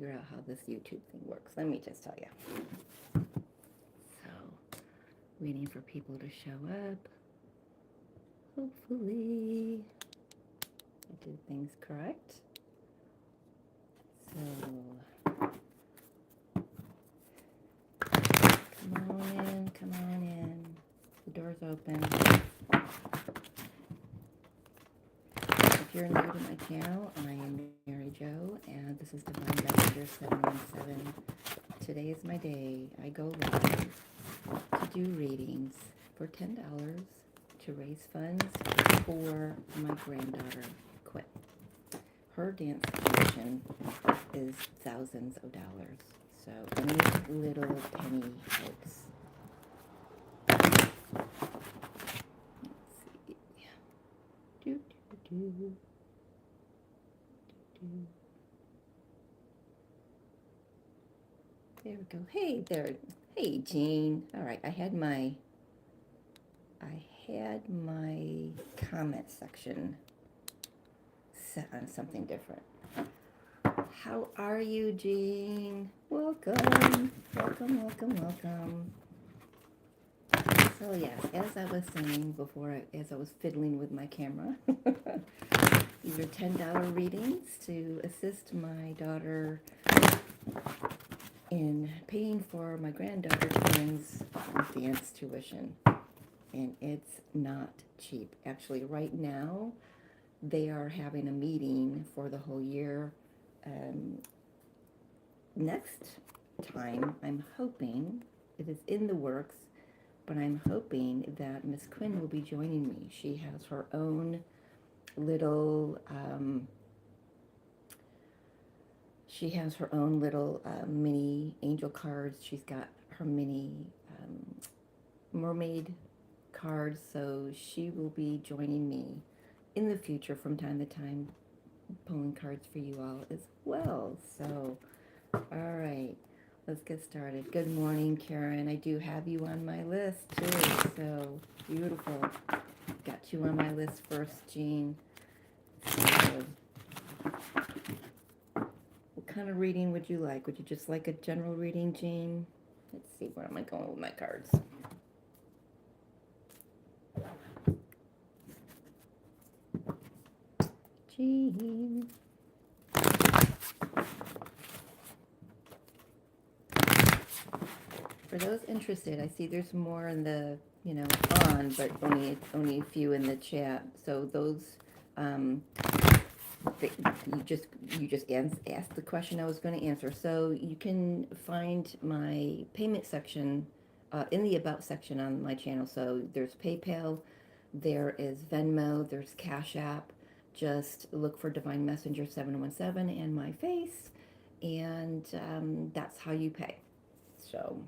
figure out how this YouTube thing works. Let me just tell you. So, waiting for people to show up. Hopefully, I did things correct. So, come on in, come on in. The door's open. If you're new to my channel, I am Mary Jo, and this is Divine Messenger 717. Today is my day. I go live to do readings for $10 to raise funds for my granddaughter, Quinn. Her dance tuition is thousands of dollars, so any little penny helps. Let's see. Do, do, do. There we go. Hey there. Hey, Jean. All right, I had my comment section set on something different. How are you, Jean? Welcome. Welcome, welcome, welcome. So yes, as I was saying before, as I was fiddling with my camera, these are $10 readings to assist my daughter in paying for my granddaughter Quinn's dance tuition. And it's not cheap. Actually, right now, they are having a meeting for the whole year. Next time, I'm hoping, it is in the works, but I'm hoping that Miss Quinn will be joining me. She has her own little, mini angel cards. She's got her mini mermaid cards, so she will be joining me in the future from time to time, pulling cards for you all as well. So, all right, let's get started. Good morning, Karen. I do have you on my list too, so beautiful. Got you on my list first, Jean. So, what kind of reading would you like? Would you just like a general reading, Jean? Let's see, where am I going with my cards? Jean. For those interested, I see there's more in the, on, but only a few in the chat. So those, you just asked the question I was going to answer. So you can find my payment section in the About section on my channel. So there's PayPal, there is Venmo, there's Cash App. Just look for Divine Messenger 717 and my face, and that's how you pay. So,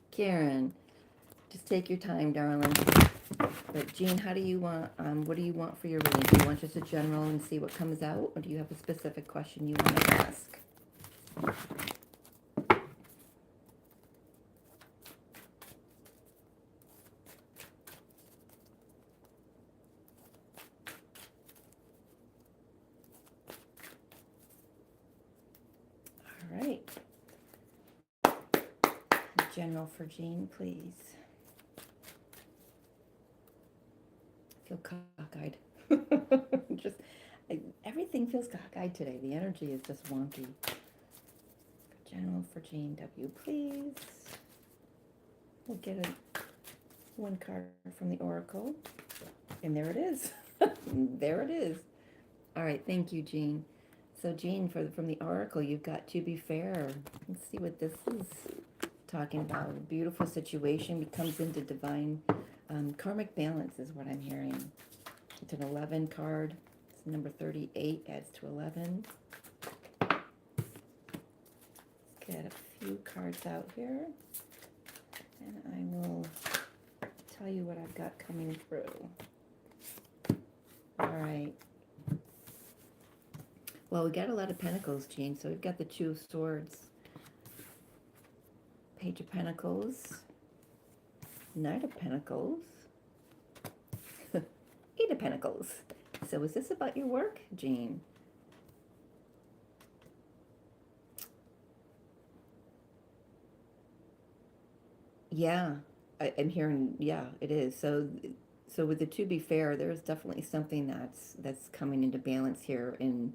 Karen, just take your time, darling. But Jean, how do you want, what do you want for your reading? Do you want just a general and see what comes out, or do you have a specific question you want to ask? All right. General for Jean, please. I feel cockeyed. Everything feels cockeyed today. The energy is just wonky. General for Jean W, please. We'll get one card from the Oracle. And there it is. There it is. All right, thank you, Jean. So, Jean, from the Oracle, you've got to be fair. Let's see what this is talking about. A beautiful situation becomes into divine karmic balance is what I'm hearing. It's an 11 card. It's number 38 adds to 11. Let's get a few cards out here, and I will tell you what I've got coming through. All right. Well, we got a lot of Pentacles, Jean. So we've got the Two of Swords, Page of Pentacles, Knight of Pentacles, Eight of Pentacles. So is this about your work, Jean? Yeah, I'm hearing, yeah, it is. So with the to be fair, there's definitely something that's coming into balance here in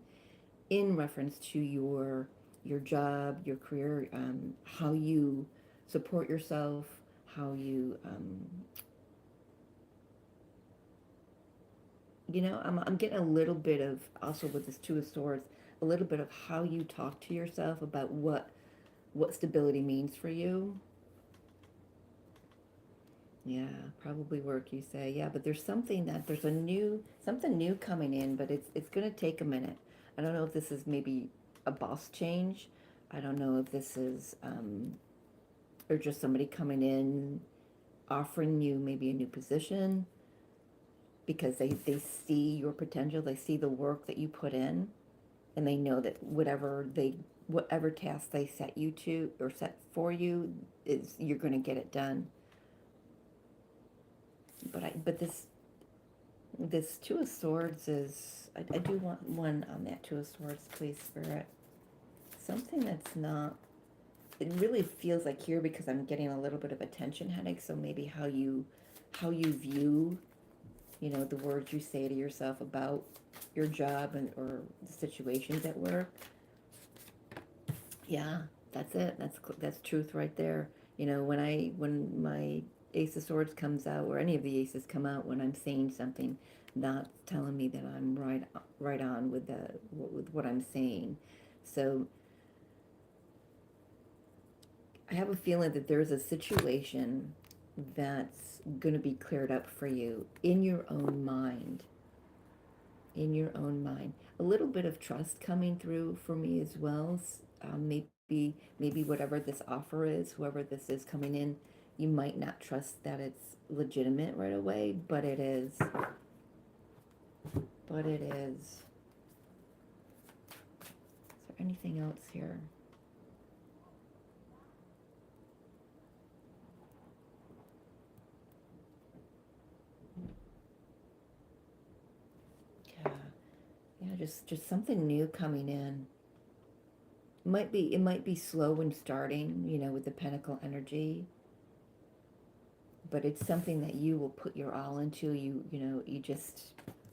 reference to your job, your career, how you support yourself, how you, I'm getting a little bit of also with this Two of Swords, a little bit of how you talk to yourself about what stability means for you. Yeah, probably work, you say. Yeah, but there's something new coming in, but it's going to take a minute. I don't know if this is maybe a boss change. I don't know if this is, or just somebody coming in, offering you maybe a new position because they see your potential, they see the work that you put in, and they know that whatever task they set you to or set for you is you're going to get it done. But this Two of Swords is, I do want one on that Two of Swords, please, Spirit. Something that's not, it really feels like here because I'm getting a little bit of a tension headache, so maybe how you view, the words you say to yourself about your job and or the situations at work. Yeah, that's it. That's truth right there. When my Ace of Swords comes out, or any of the aces come out, when I'm saying something, not telling me that I'm right on with what I'm saying. So I have a feeling that there's a situation that's going to be cleared up for you in your own mind. In your own mind. A little bit of trust coming through for me as well. Maybe whatever this offer is, whoever this is coming in, you might not trust that it's legitimate right away, but it is. But it is. Is there anything else here? Yeah, yeah, just something new coming in. It might be slow in starting, with the Pentacle energy, but it's something that you will put your all into.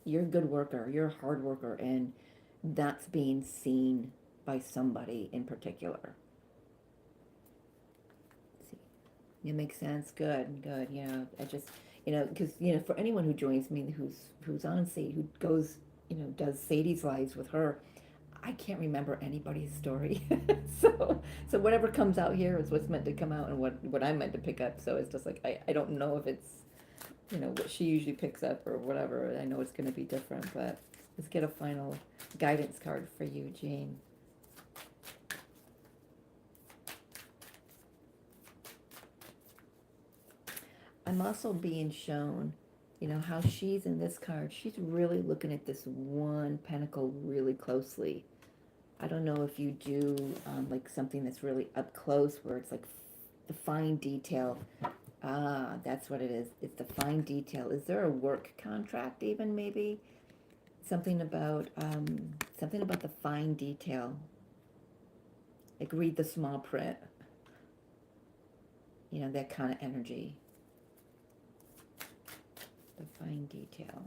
You're a good worker, you're a hard worker, and that's being seen by somebody in particular. See, it makes sense. Good, good. Because for anyone who joins me, who's on Sadie, who goes, does Sadie's lives with her, I can't remember anybody's story. so so whatever comes out here is what's meant to come out and what I'm meant to pick up. So it's just like I don't know if it's what she usually picks up or whatever. I know it's going to be different, but let's get a final guidance card for you, Jean. I'm also being shown, how she's in this card. She's really looking at this one pentacle really closely. I don't know if you do like something that's really up close where it's like the fine detail. Ah, that's what it is. It's the fine detail. Is there a work contract even maybe? Something about the fine detail. Like read the small print. That kind of energy. The fine detail.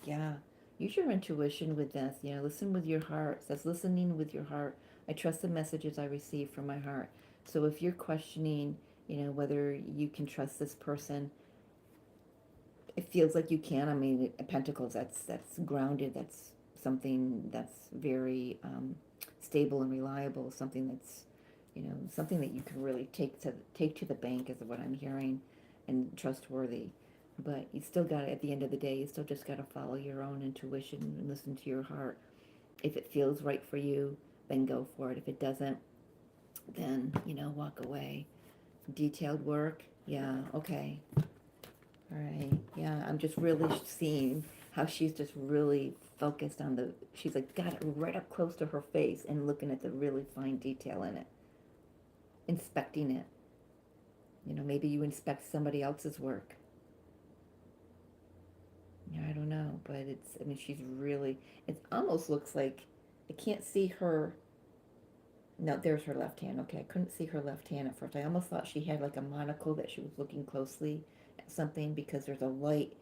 Yeah. Use your intuition with this. Listen with your heart. It says listening with your heart. I trust the messages I receive from my heart. So if you're questioning, whether you can trust this person, it feels like you can. I mean, Pentacles, that's grounded. That's something that's very stable and reliable. Something that you can really take to the bank is what I'm hearing, and trustworthy. But you still got to, at the end of the day, you still just got to follow your own intuition and listen to your heart. If it feels right for you, then go for it. If it doesn't, then walk away. Detailed work, yeah, okay. All right, yeah, I'm just really seeing how she's just really focused on she's like got it right up close to her face and looking at the really fine detail in it, inspecting it. Maybe you inspect somebody else's work. Yeah, I don't know, but I mean, it almost looks like, I can't see her No, there's her left hand. Okay, I couldn't see her left hand at first. I almost thought she had like a monocle that she was looking closely at something because there's a light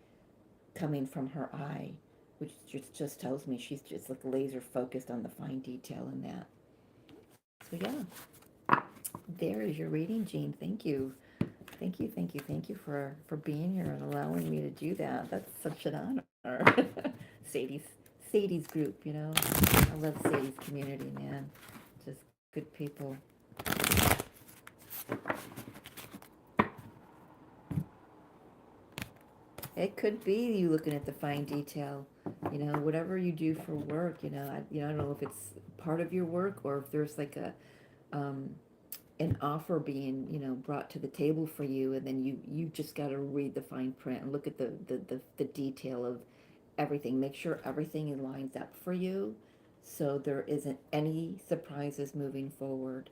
coming from her eye, which just tells me she's just like laser focused on the fine detail in that. So yeah, there is your reading, Jean. Thank you. Thank you for being here and allowing me to do that. That's such an honor. Sadie's Sadie's group, you know. I love Sadie's community, man. Just good people. It could be you looking at the fine detail, you know, whatever you do for work, I don't know if it's part of your work or if there's like a um, an offer being, brought to the table for you, and then you just got to read the fine print and look at the detail of everything. Make sure everything lines up for you, so there isn't any surprises moving forward.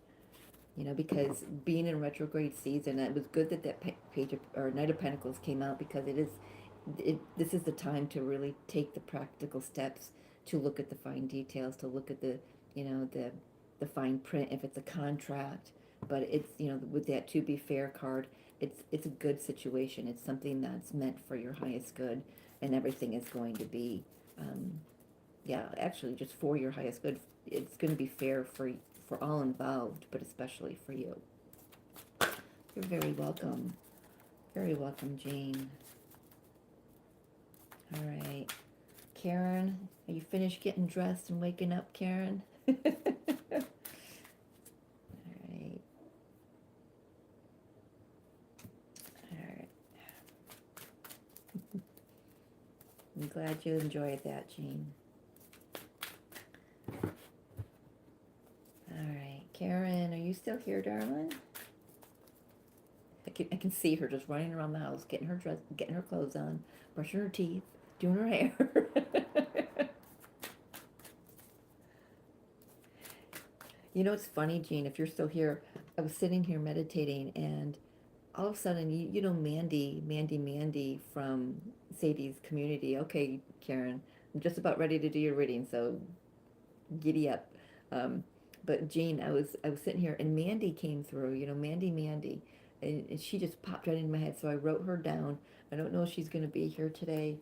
Because being in retrograde season, it was good that page of, or Knight of Pentacles came out because this is the time to really take the practical steps to look at the fine details, to look at the fine print if it's a contract. But it's, with that to be fair card, it's a good situation. It's something that's meant for your highest good, and everything is going to be, um, yeah, actually just for your highest good. It's going to be fair for all involved, but especially for you. You're very welcome. Very welcome, Jane. All right. Karen, are you finished getting dressed and waking up, Karen? All right. All right. I'm glad you enjoyed that, Jean. All right. Karen, are you still here, darling? I can see her just running around the house, getting her dress, getting her clothes on, brushing her teeth, doing her hair. It's funny, Jean, if you're still here, I was sitting here meditating, and all of a sudden, Mandy from Sadie's community. Okay, Karen, I'm just about ready to do your reading, so giddy up. Um, but Jean, I was sitting here, and Mandy came through. Mandy, and she just popped right in my head. So I wrote her down. I don't know if she's going to be here today.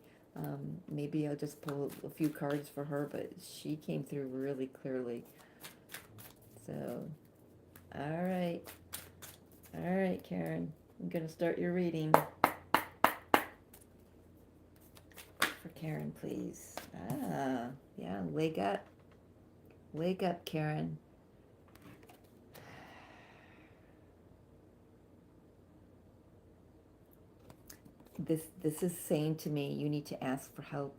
Maybe I'll just pull a few cards for her, but she came through really clearly. So, all right, Karen. I'm gonna start your reading. For Karen, please. Ah, yeah, wake up, Karen. This is saying to me, you need to ask for help.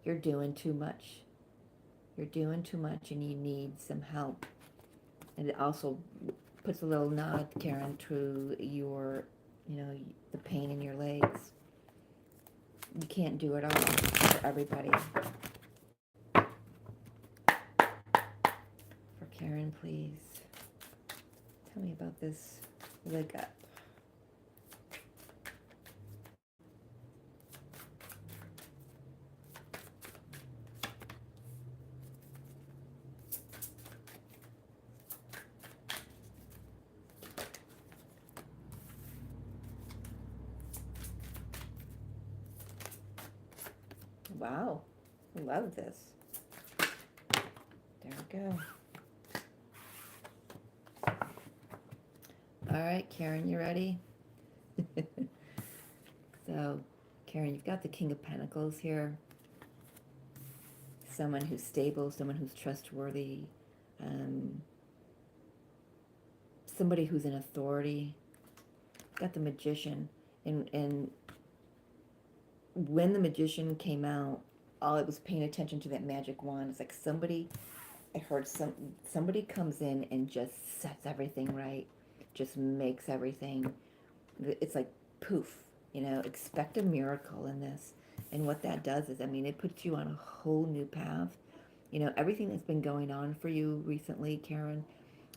You're doing too much. You're doing too much, and you need some help. And it also puts a little nod, Karen, to your, the pain in your legs. You can't do it all for everybody. For Karen, please. Tell me about this leg up. Wow, love this. There we go. All right, Karen, you ready? So, Karen, you've got the King of Pentacles here. Someone who's stable, someone who's trustworthy, um, somebody who's in authority. Got the Magician, and when the Magician came out, all it was paying attention to that magic wand. It's like I heard somebody comes in and just sets everything right, just makes everything. It's like poof, expect a miracle in this. And what that does is, it puts you on a whole new path. Everything that's been going on for you recently, Karen,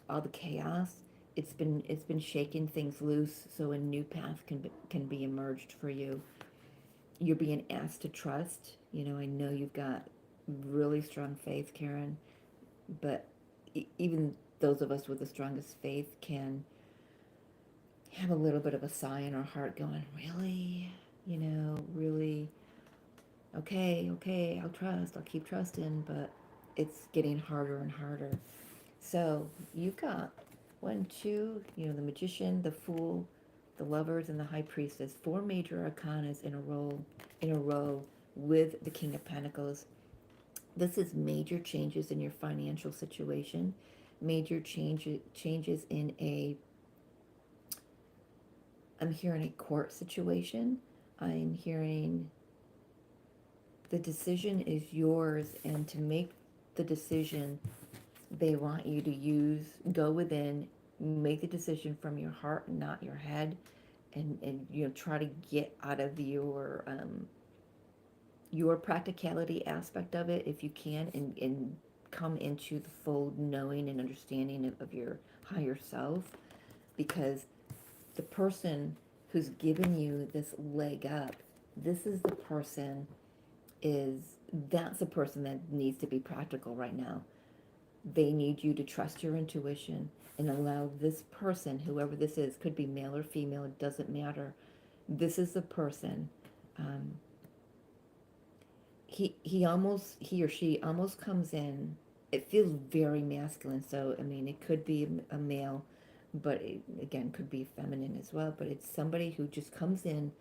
all the chaos, it's been shaking things loose, so a new path can be emerged for you. You're being asked to trust. I know you've got really strong faith, Karen, but even those of us with the strongest faith can have a little bit of a sigh in our heart going, really? Really? Okay, okay, I'll trust, I'll keep trusting, but it's getting harder and harder. So you've got one, two, the magician, the fool, the lovers, and the high priestess, four major arcanas in a row with the King of Pentacles. This is major changes in your financial situation, major changes in I'm hearing a court situation. I'm hearing the decision is yours, and to make the decision, they want you to go within, make the decision from your heart, not your head, and try to get out of your practicality aspect of it if you can, and come into the full knowing and understanding of your higher self, because the person who's given you this leg up, this is the person is that's the person that needs to be practical right now. They need you to trust your intuition and allow this person, whoever this is, could be male or female, it doesn't matter. This is the person. Um, he or she almost comes in. It feels very masculine, so I mean, it could be a male, but it, again, could be feminine as well. But it's somebody who just comes in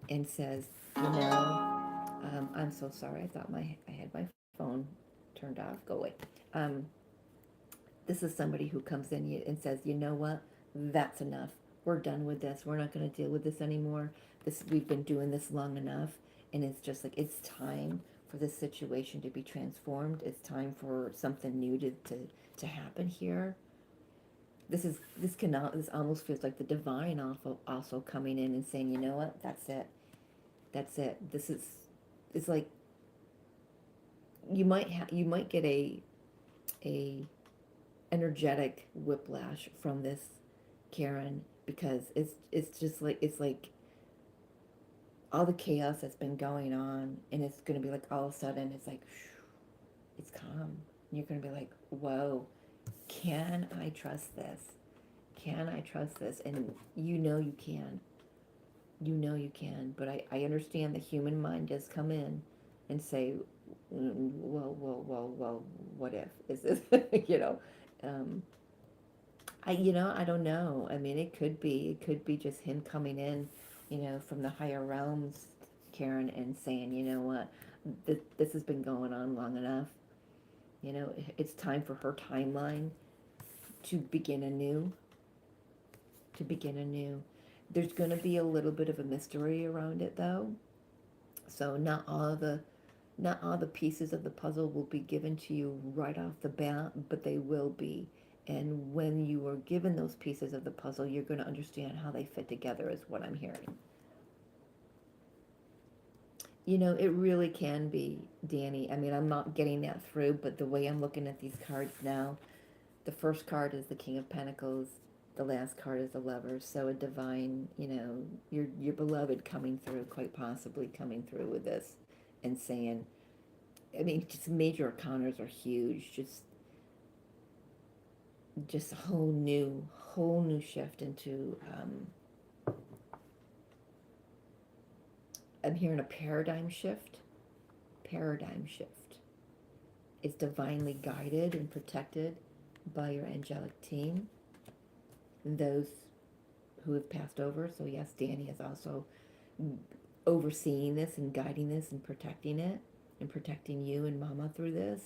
and says, I'm so sorry. I thought I had my phone turned off. Go away. Um, this is somebody who comes in and says, you know what? That's enough. We're done with this. We're not going to deal with this anymore. We've been doing this long enough, and it's just like it's time for this situation to be transformed. It's time for something new to happen here. This almost feels like the divine also coming in and saying, you know what? That's it. That's it. It's like you might get a energetic whiplash from this, Karen, because it's just like it's like all the chaos that's been going on, and it's going to be like all of a sudden it's like it's calm, and you're going to be like, whoa, can I trust this? Can I trust this? And you can. But I understand the human mind does come in and say, well, what if? Is this, um, I don't know. I mean, it could be just him coming in, from the higher realms, Karen, and saying, you know what, this has been going on long enough. It's time for her timeline to begin anew, to begin anew. There's going to be a little bit of a mystery around it, though. So not all the pieces of the puzzle will be given to you right off the bat, but they will be. And when you are given those pieces of the puzzle, you're going to understand how they fit together, is what I'm hearing. It really can be, Danny. I mean, I'm not getting that through, but the way I'm looking at these cards now, the first card is the King of Pentacles. The last card is the Lovers. So a divine, your beloved coming through, quite possibly coming through with this and saying, I mean, just major arcanas are huge. Just a whole new shift into, I'm hearing a paradigm shift. Paradigm shift. It's divinely guided and protected by your angelic team and those who have passed over. So yes, Danny is also overseeing this and guiding this and protecting it and protecting you and Mama through this.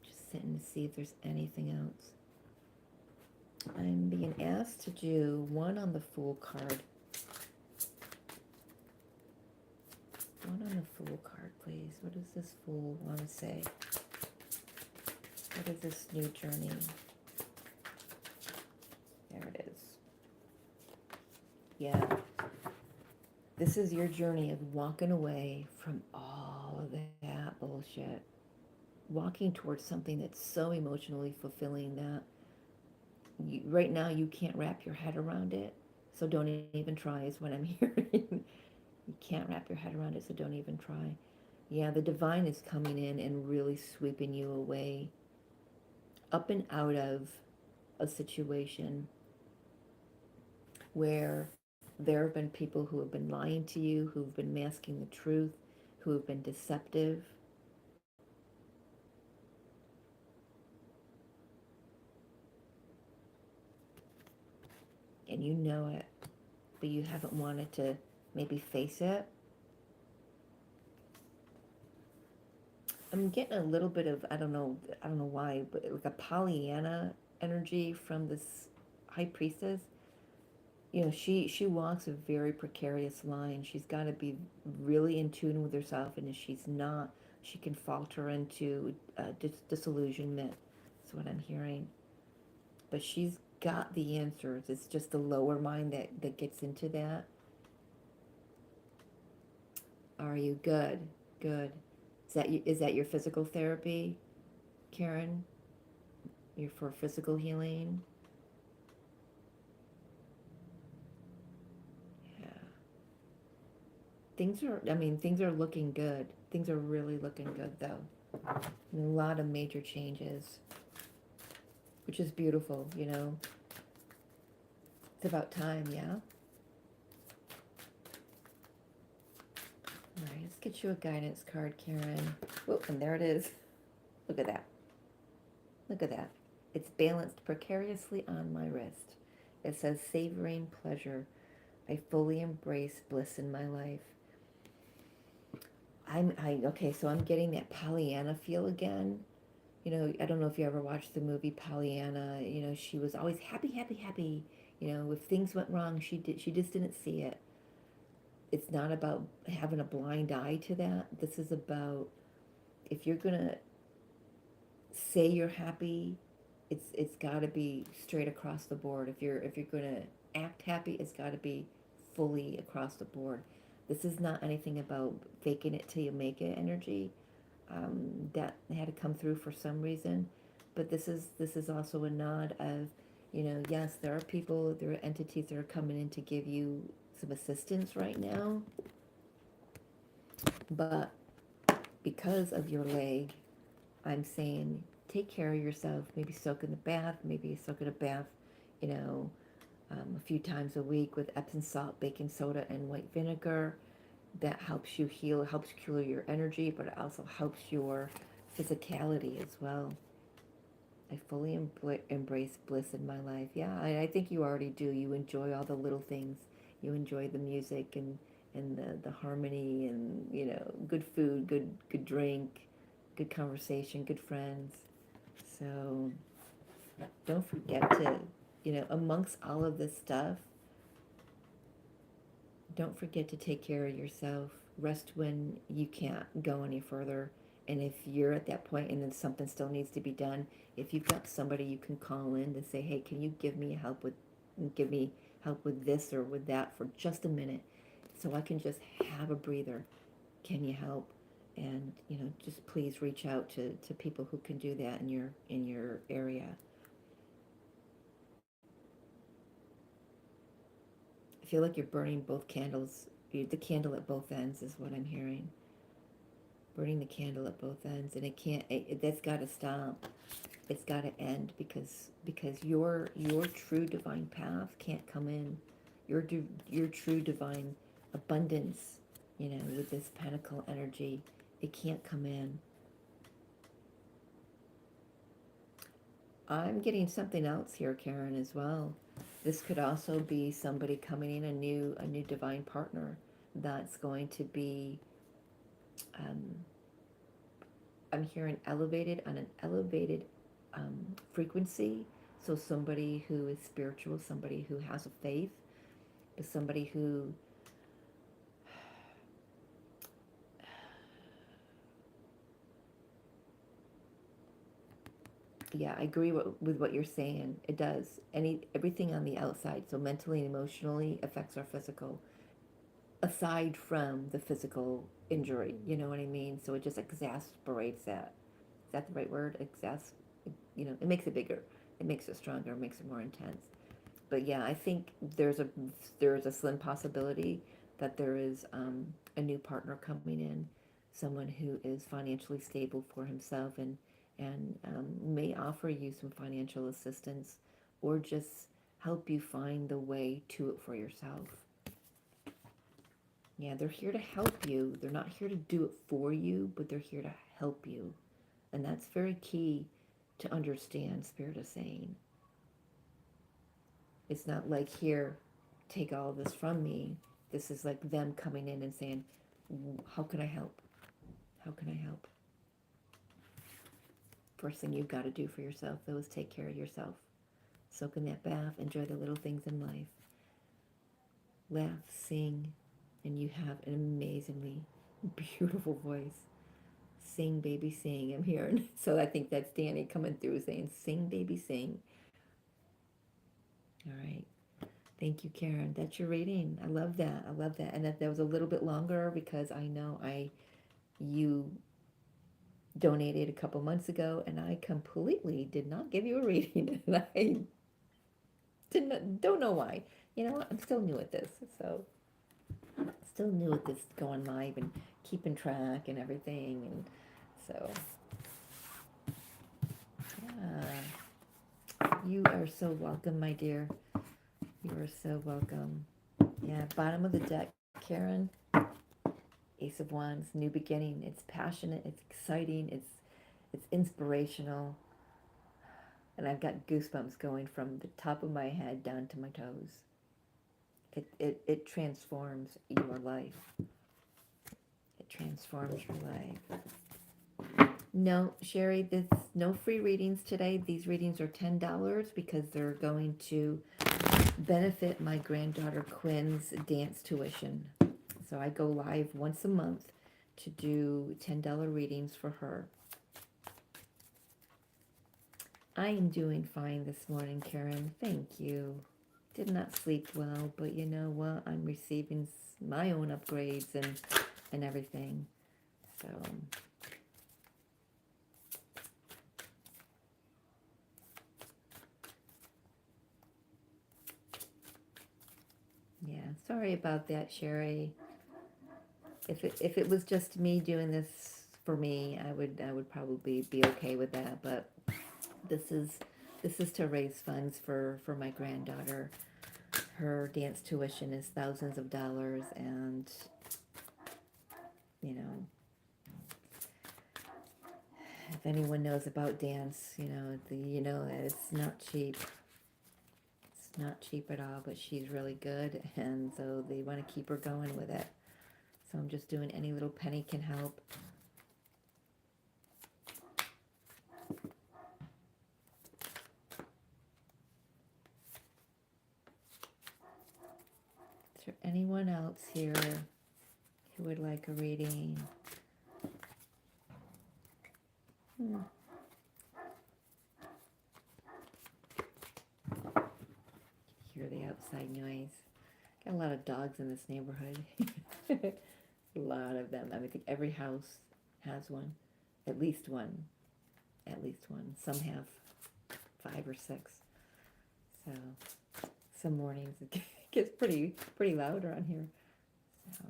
Just sitting to see if there's anything else. I'm being asked to do one on the Fool card. One on the Fool card, please. What does this Fool want to say? What is this new journey? There it is. Yeah. This is your journey of walking away from all of that bullshit. Walking towards something that's so emotionally fulfilling that right now you can't wrap your head around it. So don't even try, is what I'm hearing. You can't wrap your head around it, so don't even try. Yeah, the divine is coming in and really sweeping you away, up and out of a situation where there have been people who have been lying to you, who've been masking the truth, who have been deceptive. And you know it, but you haven't wanted to maybe face it. I'm getting a little bit of, I don't know why, but like a Pollyanna energy from this high priestess. You know, she walks a very precarious line. She's got to be really in tune with herself, and if she's not, she can falter into disillusionment. That's what I'm hearing. But she's got the answers. It's just the lower mind that gets into that. Are you good? Good. Is that your physical therapy, Karen? You're for physical healing? Yeah. Things are looking good. Things are really looking good, though. And a lot of major changes, which is beautiful, you know. It's about time, yeah? All right, let's get you a guidance card, Karen. Whoop, and there it is. Look at that. Look at that. It's balanced precariously on my wrist. It says, savoring pleasure. I fully embrace bliss in my life. Okay, so I'm getting that Pollyanna feel again. You know, I don't know if you ever watched the movie Pollyanna. You know, she was always happy, happy, happy. You know, if things went wrong, she just didn't see it. It's not about having a blind eye to that. This is about, if you're gonna say you're happy, it's got to be straight across the board. If you're gonna act happy, it's got to be fully across the board. This is not anything about faking it till you make it energy. That had to come through for some reason, but this is also a nod of, you know, yes, there are people, there are entities that are coming in to give you some assistance right now, but because of your leg, I'm saying take care of yourself. Maybe soak in the bath. Maybe soak in a bath, you know, a few times a week with Epsom salt, baking soda, and white vinegar. That helps you heal. It helps cure your energy, but it also helps your physicality as well. I fully embrace bliss in my life. Yeah, I think you already do. You enjoy all the little things. You enjoy the music and the harmony and, you know, good food, good drink, good conversation, good friends. So don't forget to, you know, amongst all of this stuff, don't forget to take care of yourself. Rest when you can't go any further. And if you're at that point and then something still needs to be done, if you've got somebody you can call in to say, hey, can you give me help with this or with that for just a minute so I can just have a breather. Can you help? And, you know, just please reach out to people who can do that in your area. I feel like you're burning both candles. The candle at both ends is what I'm hearing. Burning the candle at both ends, and it can't. That's got to stop. It's got to end because your true divine path can't come in. Your true divine abundance, you know, with this pentacle energy, it can't come in. I'm getting something else here, Karen, as well. This could also be somebody coming in, a new divine partner that's going to be, um, I'm hearing elevated on an elevated frequency. So somebody who is spiritual, somebody who has a faith, but somebody who, yeah, I agree with what you're saying. It does. Everything on the outside, so mentally and emotionally, affects our physical. Aside from the physical injury, you know what I mean? So it just exasperates that. Is that the right word? You know, it makes it bigger. It makes it stronger. It makes it more intense. But yeah, I think there's a slim possibility that there is a new partner coming in, someone who is financially stable for himself, and may offer you some financial assistance, or just help you find the way to it for yourself. Yeah, they're here to help you. They're not here to do it for you, but they're here to help you. And that's very key to understand, Spirit is saying. It's not like, here, take all of this from me. This is like them coming in and saying, how can I help? How can I help? First thing you've got to do for yourself, though, is take care of yourself. Soak in that bath, enjoy the little things in life. Laugh, sing, and you have an amazingly beautiful voice. Sing, baby, sing. I'm hearing. So I think that's Danny coming through saying, sing, baby, sing. All right. Thank you, Karen. That's your reading. I love that. I love that. And that was a little bit longer because I know you donated a couple months ago, and I completely did not give you a reading. And I don't know why. You know what? I'm still new at this. So still new at this, going live and keeping track and everything. And so, yeah. You are so welcome, my dear. You are so welcome. Yeah, bottom of the deck, Karen. Ace of Wands, new beginning. It's passionate, it's exciting, it's inspirational. And I've got goosebumps going from the top of my head down to my toes. It transforms your life. It transforms your life. No, Sherry, there's no free readings today. These readings are $10 because they're going to benefit my granddaughter Quinn's dance tuition. So I go live once a month to do $10 readings for her. I am doing fine this morning, Karen. Thank you. Did not sleep well, but you know what? I'm receiving my own upgrades and everything. So yeah, sorry about that, Sherry. If it was just me doing this for me, I would probably be okay with that. But this is to raise funds for my granddaughter. Her dance tuition is thousands of dollars, and you know, if anyone knows about dance, it's not cheap. It's not cheap at all, but she's really good, and so they want to keep her going with it. So I'm just doing any little penny can help. Is there anyone else here who would like a reading? Hear the outside noise. Got a lot of dogs in this neighborhood. A lot of them. I think every house has one. At least one. At least one. Some have 5 or 6. So some mornings it gets pretty loud around here. So,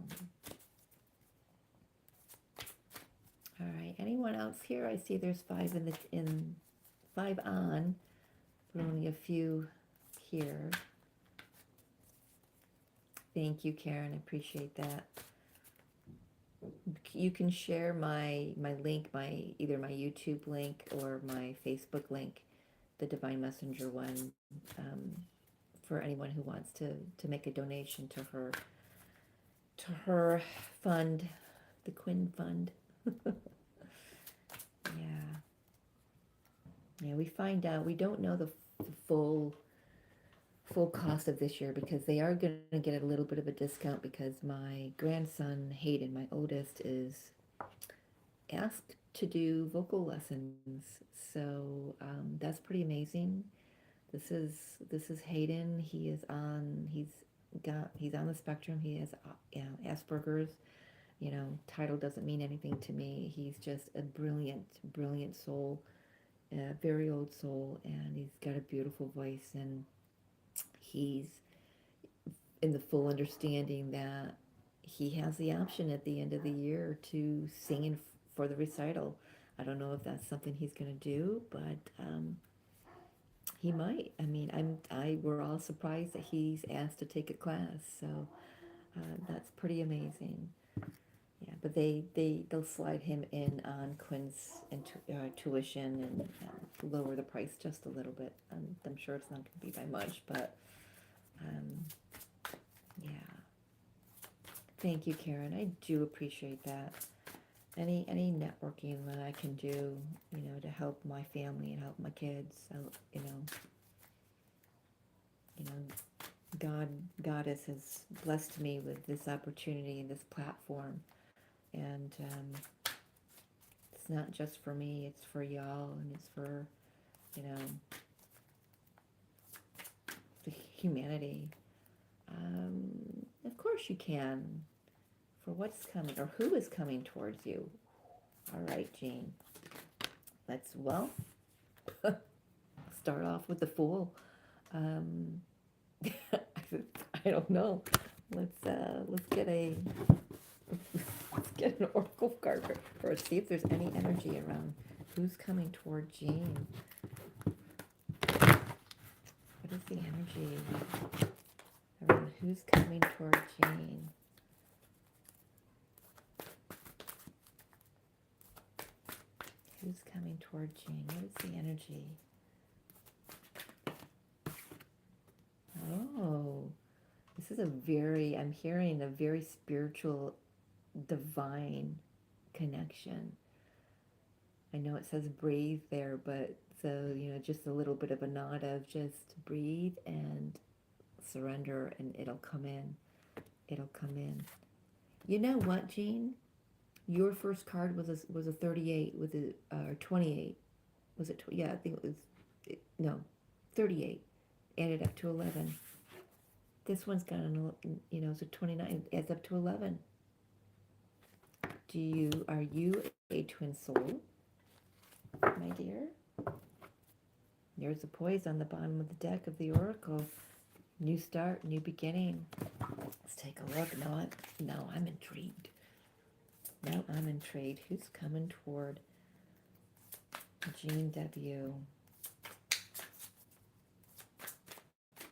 all right. Anyone else here? I see there's 5 in 5 on, but only a few here. Thank you, Karen. I appreciate that. You can share my link, either my YouTube link or my Facebook link, the Divine Messenger one, for anyone who wants to make a donation to her fund, the Quinn Fund. Yeah, we find out. We don't know the full cost of this year, because they are going to get a little bit of a discount, because my grandson Hayden, my oldest, is asked to do vocal lessons. So that's pretty amazing. This is Hayden. He's on the spectrum. He has Asperger's. Title doesn't mean anything to me. He's just a brilliant soul, a very old soul, and he's got a beautiful voice, and he's in the full understanding that he has the option at the end of the year to sing for the recital. I don't know if that's something he's going to do, but he might. I mean, we're all surprised that he's asked to take a class, so that's pretty amazing. Yeah, but they'll slide him in on Quinn's tuition and lower the price just a little bit. I'm sure it's not going to be by much, but um, yeah. Thank you, Karen. I do appreciate that. Any networking that I can do, to help my family and help my kids. You know, you know, God, Goddess has blessed me with this opportunity and this platform, and it's not just for me. It's for y'all, and it's for you know the humanity. Of course you can. For what's coming or who is coming towards you. All right, Jean. Let's start off with the Fool. Um, I don't know. Let's get a let's get an oracle card or see if there's any energy around who's coming toward Jean. What is the energy around who's coming toward Jean? Who's coming toward Jean? What is the energy? Oh, this is I'm hearing a very spiritual, divine connection. I know it says breathe there, but so, just a little bit of a nod of just breathe and surrender and it'll come in. It'll come in. You know what, Jean? Your first card was a 38 with a or 28. Was it? Yeah, I think it was. No, 38. Added up to 11. This one's got it's a 29. Adds up to 11. Are you a twin soul, my dear? There's a poise on the bottom of the deck of the oracle. New start, new beginning. Let's take a look. Now I'm intrigued. Who's coming toward Jean W?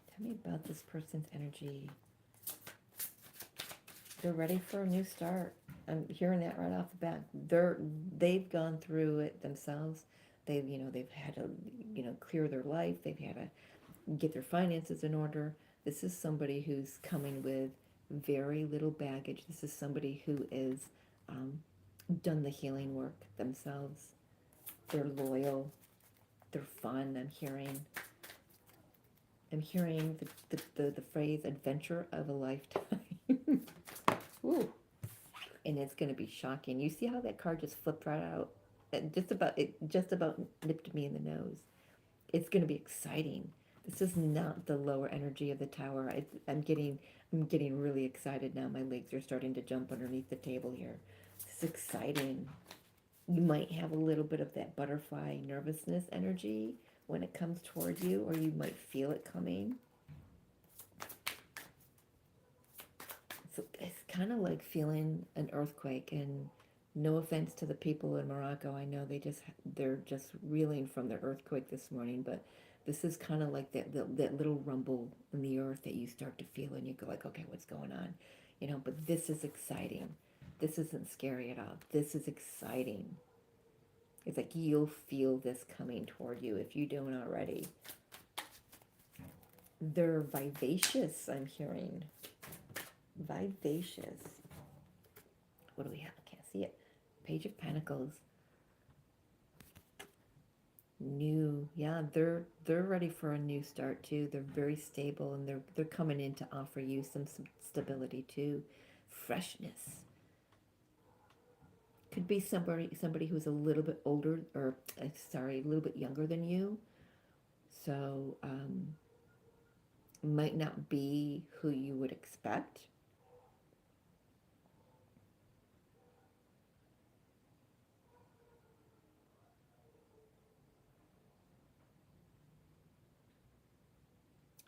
Tell me about this person's energy. They're ready for a new start. I'm hearing that right off the bat. They've gone through it themselves. They've had to, clear their life. They've had to get their finances in order. This is somebody who's coming with very little baggage. This is somebody who is done the healing work themselves. They're loyal. They're fun. I'm hearing the phrase "adventure of a lifetime." Ooh, and it's going to be shocking. You see how that card just flipped right out? It just about nipped me in the nose. It's going to be exciting. This is not the lower energy of the tower. I'm getting really excited now. My legs are starting to jump underneath the table here. This is exciting. You might have a little bit of that butterfly nervousness energy when it comes towards you, or you might feel it coming. It's kind of like feeling an earthquake, and no offense to the people in Morocco. I know they're just reeling from the earthquake this morning, but this is kind of like that little rumble in the earth that you start to feel, and you go like, okay, what's going on? But this is exciting. This isn't scary at all. This is exciting. It's like you'll feel this coming toward you if you don't already. They're vivacious, I'm hearing. Vivacious. What do we have? I can't see it. Page of Pentacles. New. Yeah, they're ready for a new start too. They're very stable, and they're coming in to offer you some stability too. Freshness. Could be somebody who's a little bit older, or a little bit younger than you. So might not be who you would expect.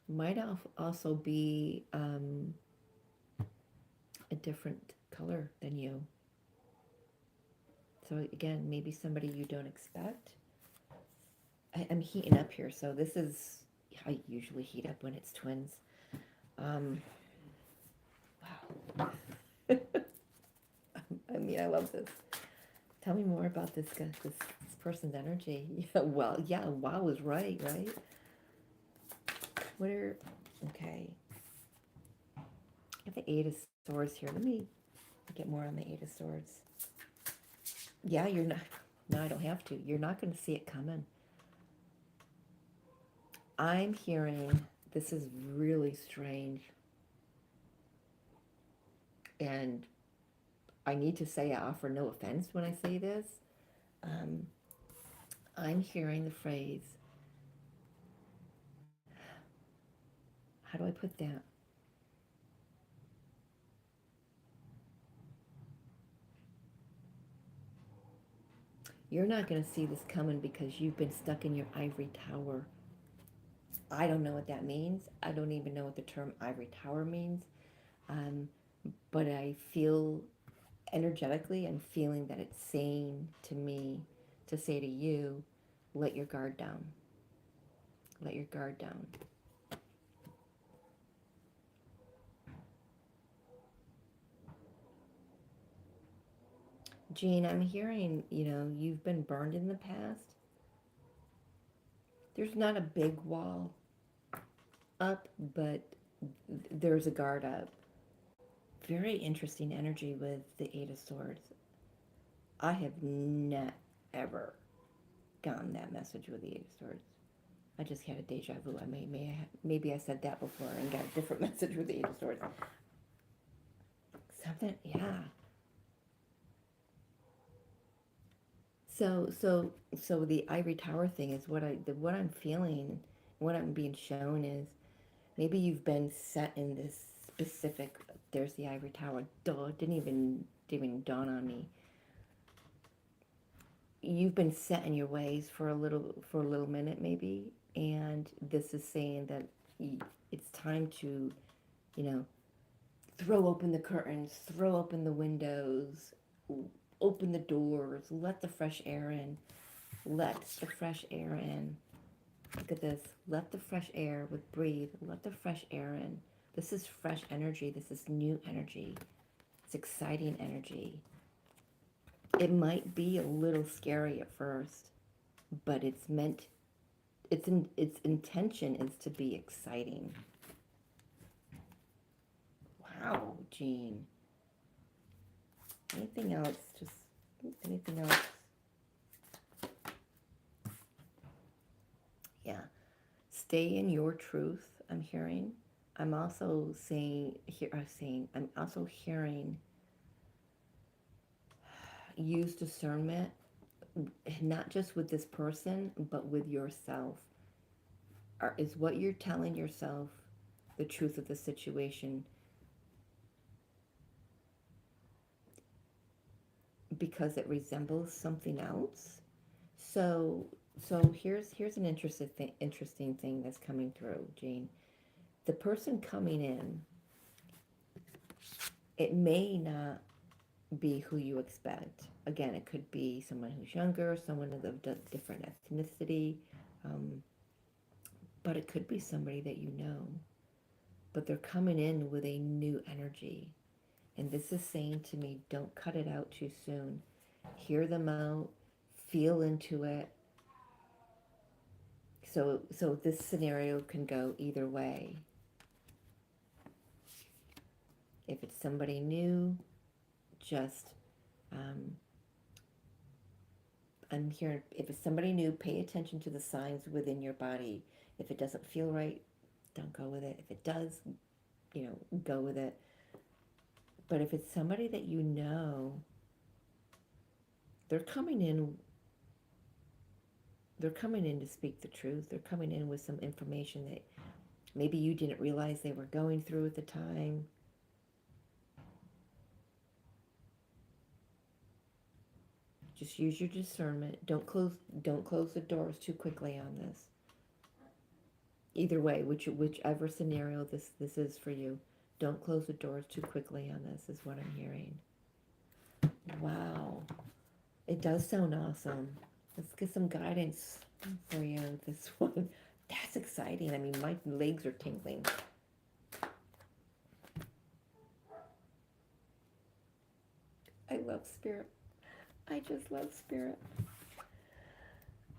Might also be a different color than you. So again, maybe somebody you don't expect. I'm heating up here, so this is, I usually heat up when it's twins. Um, wow. I mean, I love this. Tell me more about this guy, this person's energy. Yeah, well, yeah, wow is right, right? What are, okay. I have the Eight of Swords here. Let me get more on the Eight of Swords. Yeah, you're not, no, I don't have to. You're not going to see it coming. I'm hearing, this is really strange, and I need to say I offer no offense when I say this. Um, I'm hearing the phrase, how do I put that? You're not going to see this coming because you've been stuck in your ivory tower. I don't know what that means. I don't even know what the term ivory tower means. Um, but I feel energetically, I'm feeling that it's saying to me, to say to you, let your guard down. Let your guard down. Jean, I'm hearing, you've been burned in the past. There's not a big wall up, but there's a guard up. Very interesting energy with the Eight of Swords. I have not ever gotten that message with the Eight of Swords. I just had a deja vu. Maybe I said that before and got a different message with the Eight of Swords. Something, yeah. So the ivory tower thing is what I'm feeling. What I'm being shown is maybe you've been set in this specific. There's the ivory tower. Duh, didn't even dawn on me. You've been set in your ways for a little minute maybe, and this is saying that it's time to, you know, throw open the curtains, throw open the windows, open the doors, let the fresh air in. Let the fresh air in. Look at this. Let the fresh air with breathe. Let the fresh air in. This is fresh energy. This is new energy. It's exciting energy. It might be a little scary at first, but it's meant its intention is to be exciting. Wow, Jean. Anything else? Just anything else? Yeah. Stay in your truth, I'm hearing. I'm also I'm also hearing use discernment, not just with this person, but with yourself. Is what you're telling yourself the truth of the situation? Because it resembles something else. So here's an interesting thing that's coming through, Jane. The person coming in, it may not be who you expect. Again, it could be someone who's younger, someone of a different ethnicity, um, but it could be somebody that you know. But they're coming in with a new energy. And this is saying to me, don't cut it out too soon. Hear them out, feel into it. So this scenario can go either way. If it's somebody new, just I'm here. If it's somebody new, pay attention to the signs within your body. If it doesn't feel right, don't go with it. If it does, go with it. But if it's somebody that you know, they're coming in. They're coming in to speak the truth. They're coming in with some information that maybe you didn't realize they were going through at the time. Just use your discernment. Don't close the doors too quickly on this. Either way, whichever scenario this is for you, Don't close the doors too quickly on this, is what I'm hearing. Wow. It does sound awesome. Let's get some guidance for you, this one. That's exciting. I mean, my legs are tingling. I love spirit. I just love spirit.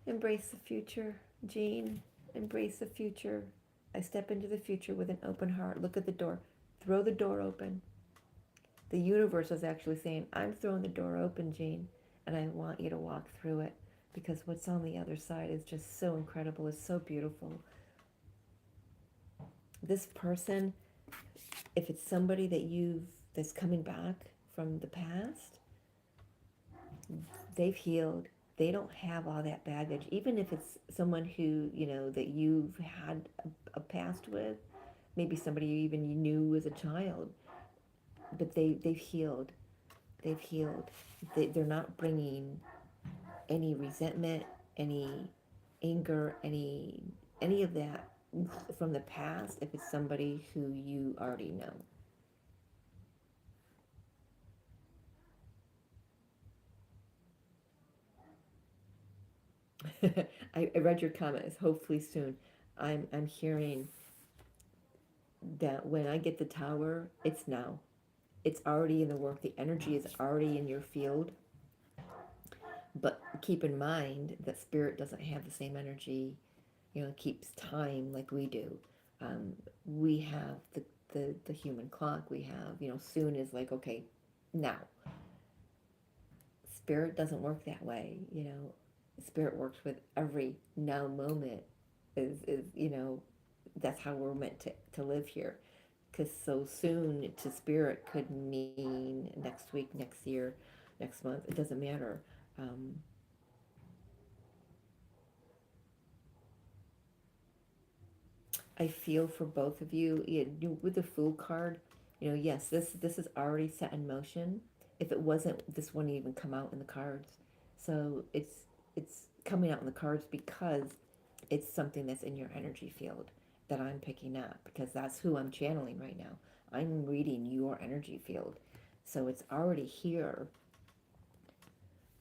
Embrace the future, Jean. Embrace the future. I step into the future with an open heart. Look at the door. Throw the door open. The universe is actually saying, I'm throwing the door open, Jean, and I want you to walk through it, because what's on the other side is just so incredible. It's so beautiful. This person, if it's somebody that's coming back from the past, they've healed. They don't have all that baggage. Even if it's someone who, that you've had a past with, maybe somebody you even knew as a child, but they've healed. They've healed. They're not bringing any resentment, any anger, any of that from the past, if it's somebody who you already know. I read your comments. Hopefully soon. I'm hearing that when I get the tower, it's now. It's already in the work. The energy is already in your field. But keep in mind that spirit doesn't have the same energy. It keeps time like we do. We have the human clock. We have, soon is like, okay, now. Spirit doesn't work that way. Spirit works with every now moment. Is that's how we're meant to live here. Because so soon to spirit could mean next week, next year, next month. It doesn't matter. Um, I feel for both of you. With the Fool card, yes, this is already set in motion. If it wasn't, this wouldn't even come out in the cards. So it's coming out in the cards because it's something that's in your energy field that I'm picking up, because that's who I'm channeling right now. I'm reading your energy field. So it's already here,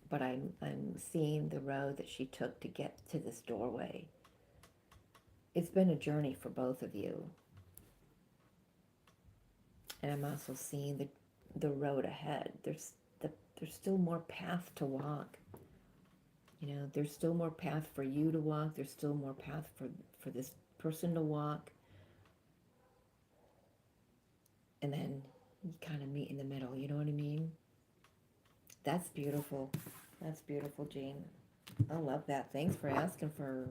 but I'm seeing the road that she took to get to this doorway. It's been a journey for both of you. And I'm also seeing the road ahead. There's still more path to walk. There's still more path for you to walk. There's still more path for this person to walk. And then you kind of meet in the middle. You know what I mean? That's beautiful. That's beautiful, Jean. I love that. Thanks for asking for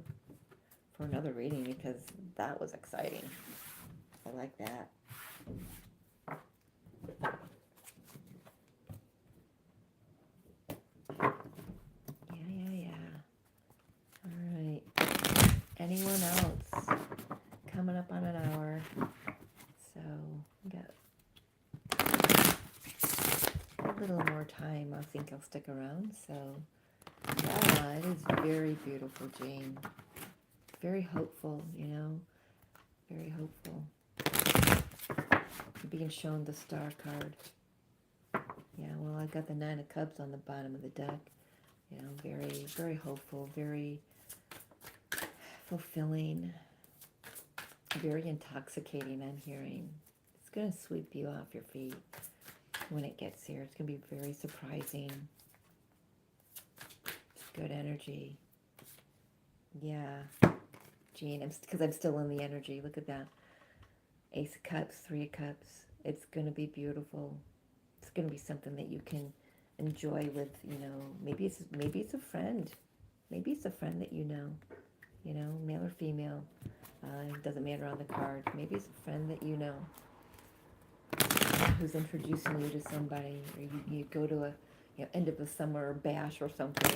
another reading, because that was exciting. I like that. Yeah. All right. Anyone else? Coming up on an hour. So we got a little more time. I think I'll stick around. So yeah, it is very beautiful, Jane. Very hopeful, very hopeful. Being shown the Star card. Yeah, well, I got the Nine of Cups on the bottom of the deck. Very, very hopeful, very fulfilling, very intoxicating, I'm hearing. It's going to sweep you off your feet when it gets here. It's going to be very surprising. It's good energy. Yeah. Jean, because I'm still in the energy. Look at that. Ace of Cups, Three of Cups. It's going to be beautiful. It's going to be something that you can enjoy with, maybe it's a friend. Maybe it's a friend that male or female. It doesn't matter on the card. Maybe it's a friend that who's introducing you to somebody, or you go to a end of a summer bash or something,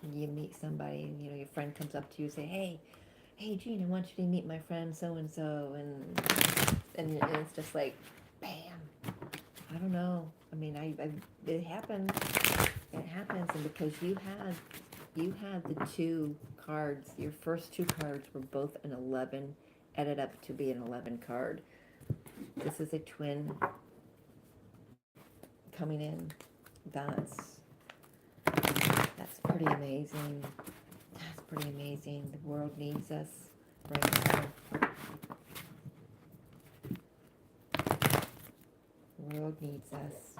and you meet somebody, and your friend comes up to you and say, hey Jean, I want you to meet my friend so and so, and it's just like, bam. I don't know. I mean, it happens. It happens, and because you had the two cards. Your first two cards were both an 11 added up to be an 11 card. This is a twin coming in. That's pretty amazing. That's pretty amazing. The world needs us right now. The world needs us.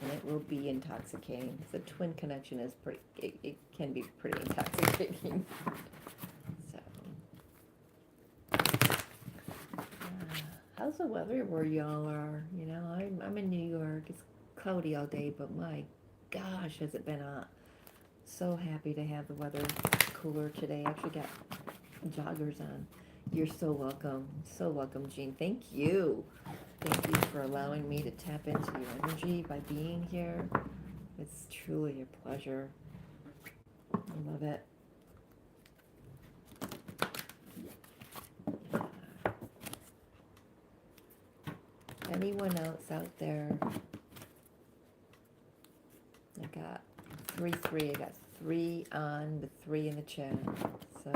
And it will be intoxicating. The twin connection is pretty, it can be pretty intoxicating. So, how's the weather where y'all are? You know, I'm in New York. It's cloudy all day, but my gosh, has it been hot. So happy to have the weather cooler today. I actually got joggers on. You're so welcome. So welcome, Jean. Thank you. Thank you for allowing me to tap into your energy by being here. It's truly a pleasure. I love it. Yeah. Anyone else out there? I got 3. I got 3 on, with 3 in the chat. So,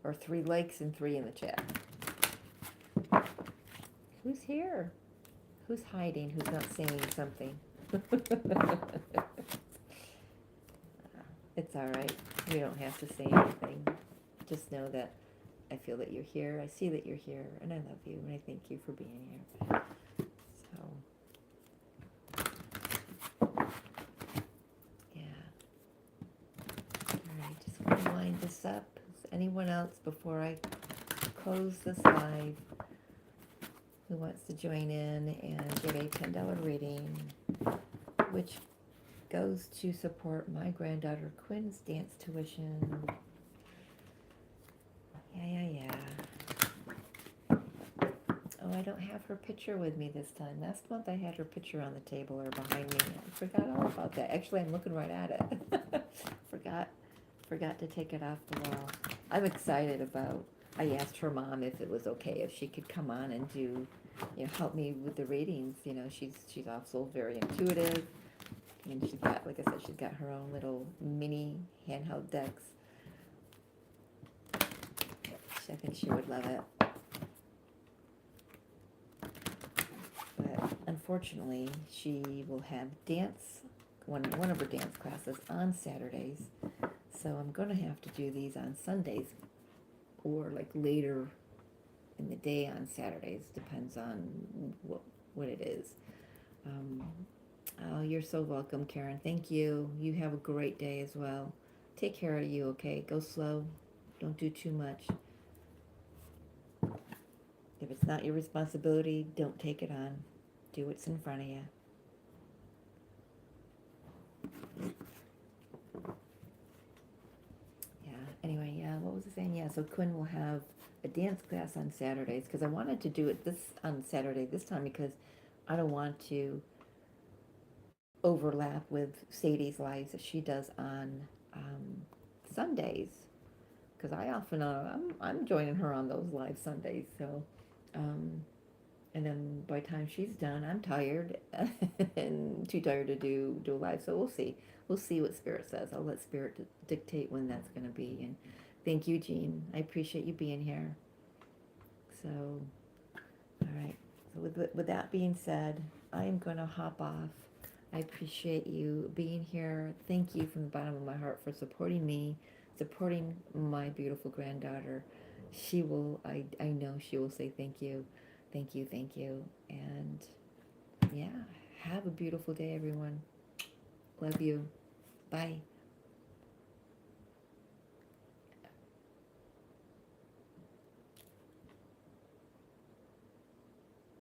or 3 likes and 3 in the chat. Who's here? Who's hiding? Who's not saying something? It's all right. You don't have to say anything. Just know that I feel that you're here. I see that you're here, and I love you, and I thank you for being here. So, yeah. All right, just want to wind this up. Is anyone else before I close this live who wants to join in and get a $10 reading, which goes to support my granddaughter Quinn's dance tuition. Yeah. Oh, I don't have her picture with me this time. Last month I had her picture on the table or behind me. I forgot all about that. Actually, I'm looking right at it. Forgot to take it off the wall. I'm excited about, I asked her mom if it was okay if she could come on and do, help me with the readings. She's also very intuitive, and she's got, like I said, she's got her own little mini handheld decks. I think she would love it. But unfortunately, she will have one of her dance classes on Saturdays. So I'm going to have to do these on Sundays or like later in the day on Saturdays. Depends on what it is. Oh, you're so welcome, Karen. Thank you. You have a great day as well. Take care of you, okay? Go slow. Don't do too much. If it's not your responsibility, don't take it on. Do what's in front of you. Anyway, what was I saying? Yeah, so Quinn will have a dance class on Saturdays, because I wanted to do it on Saturday this time because I don't want to overlap with Sadie's lives that she does on Sundays, because I often I'm joining her on those live Sundays. So, and then by the time she's done, I'm tired and too tired to do a live. So we'll see. We'll see what Spirit says. I'll let Spirit dictate when that's going to be. And thank you, Jean. I appreciate you being here. So, all right. So with that being said, I am going to hop off. I appreciate you being here. Thank you from the bottom of my heart for supporting me, supporting my beautiful granddaughter. She will, I know she will say thank you. Thank you. And yeah, have a beautiful day, everyone. Love you. Bye.